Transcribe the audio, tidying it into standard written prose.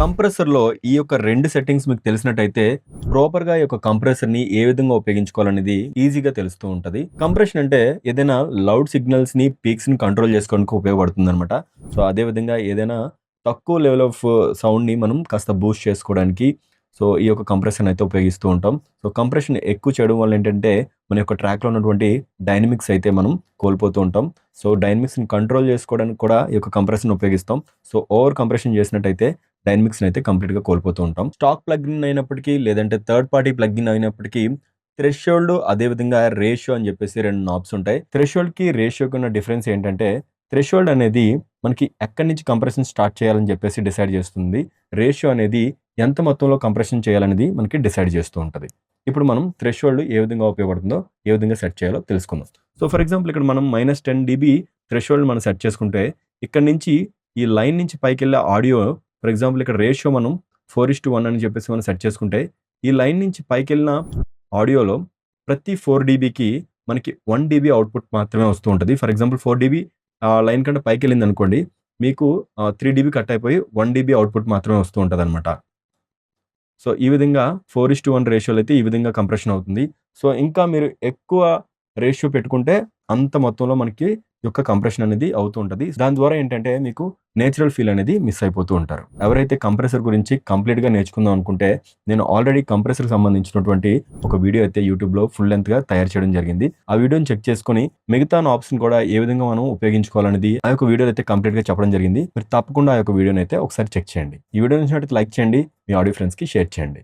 కంప్రెసర్‌లో ఈ యొక్క 2 సెట్టింగ్స్ మీకు తెలిసినట్టయితే, ప్రాపర్‌గా ఈ యొక్క కంప్రెసర్‌ని ఏ విధంగా ఉపయోగించుకోవాలనేది ఈజీగా తెలుస్తూ ఉంటది. కంప్రెషన్ అంటే ఏదైనా లౌడ్ సిగ్నల్స్‌ని, పీక్స్‌ని కంట్రోల్ చేసుకోవడానికి ఉపయోగపడుతుందనమాట. సో, అదే విధంగా ఏదైనా తక్కువ లెవెల్ ఆఫ్ సౌండ్‌ని మనం కాస్త బూస్ట్ చేసుకోవడానికి సో, ఈ యొక్క కంప్రెషర్‌ని అయితే ఉపయోగిస్తూ ఉంటాం. సో, కంప్రెషన్ ఎక్కువ చేయడం వల్ల ఏంటంటే, మన యొక్క ట్రాక్‌లో ఉన్నటువంటి డైనమిక్స్ అయితే మనం కోల్పోతూ ఉంటాం. సో, డైనమిక్స్‌ని కంట్రోల్ చేసుకోవడానికి కూడా ఈ యొక్క కంప్రెషర్‌ని ఉపయోగిస్తాం. సో, ఓవర్ కంప్రెషన్ చేసినట్టయితే డైనమిక్స్‌ని అయితే కంప్లీట్‌గా కోల్పోతూ ఉంటాం. స్టాక్ ప్లగిన్ అయినప్పటికీ, లేదంటే థర్డ్ పార్టీ ప్లగిన్ అయినప్పటికీ థ్రెషోల్డ్ అదేవిధంగా రేషియో అని చెప్పేసి 2 నాబ్స్ ఉంటాయి. థ్రెషోల్డ్‌కి, రేషియోకి ఉన్న డిఫరెన్స్ ఏంటంటే, థ్రెషోల్డ్ అనేది మనకి ఎక్కడి నుంచి కంప్రెషన్ స్టార్ట్ చేయాలని చెప్పేసి డిసైడ్ చేస్తుంది. రేషియో అనేది ఎంత మొత్తంలో కంప్రెషన్ చేయాలనేది మనకి డిసైడ్ చేస్తూ ఉంటది. ఇప్పుడు మనం థ్రెషోల్డ్ ఏ విధంగా ఉపయోగపడుతుందో, ఏ విధంగా సెట్ చేయాలో తెలుసుకుందాం. సో, ఫర్ ఎగ్జాంపుల్ ఇక్కడ మనం -10 డీబీ థ్రెషోల్డ్ మనం సెట్ చేసుకుంటే, ఇక్కడి నుంచి ఈ లైన్ నుంచి పైకెళ్ళే ఆడియో ఫర్ ఎగ్జాంపుల్ ఇక్కడ రేషియో మనం 4:1 అని చెప్పేసి మనం సెట్ చేసుకుంటే, ఈ లైన్ నుంచి పైకెళ్ళిన ఆడియోలో ప్రతి 4 డీబీకి మనకి 1 డీబీ అవుట్‌పుట్ మాత్రమే వస్తూ ఉంటది. ఫర్ ఎగ్జాంపుల్ 4 డీబీ లైన్ కంటే పైకెళ్ళిందనుకోండి, మీకు 3 డీబీ కట్ అయిపోయి 1 డీబీ అవుట్‌పుట్ మాత్రమే వస్తూ ఉంటదనమాట. సో, ఈ విధంగా 4:1 రేషియోలో అయితే ఈ విధంగా కంప్రెషన్ అవుతుంది. సో, ఇంకా మీరు ఎక్కువ రేషియో పెట్టుకుంటే అంత మొత్తంలో మనకి ఈ యొక్క కంప్రెషన్ అనేది అవుతూ ఉంటది. దాని ద్వారా ఏంటంటే మీకు నేచురల్ ఫీల్ అనేది మిస్ అయిపోతూ ఉంటారు. ఎవరైతే కంప్రెసర్ గురించి కంప్లీట్‌గా నేర్చుకుందాం అనుకుంటే నేను ఆల్రెడీ కంప్రెసర్‌కి సంబంధించినటువంటి ఒక వీడియో అయితే యూట్యూబ్‌లో ఫుల్ లెంగ్త్‌గా తయారు చేయడం జరిగింది. ఆ వీడియోని చెక్ చేసుకొని మిగతా నాబ్స్‌ని కూడా ఏ విధంగా మనం ఉపయోగించుకోవాలనేది ఆ యొక్క వీడియోలో అయితే కంప్లీట్‌గా చెప్పడం జరిగింది. మీరు తప్పకుండా ఆ యొక్క వీడియోని అయితే ఒకసారి చెక్ చేయండి. ఈ వీడియో నచ్చినట్లయితే లైక్ చేయండి. మీ ఆడియో ఫ్రెండ్స్‌కి షేర్ చేయండి.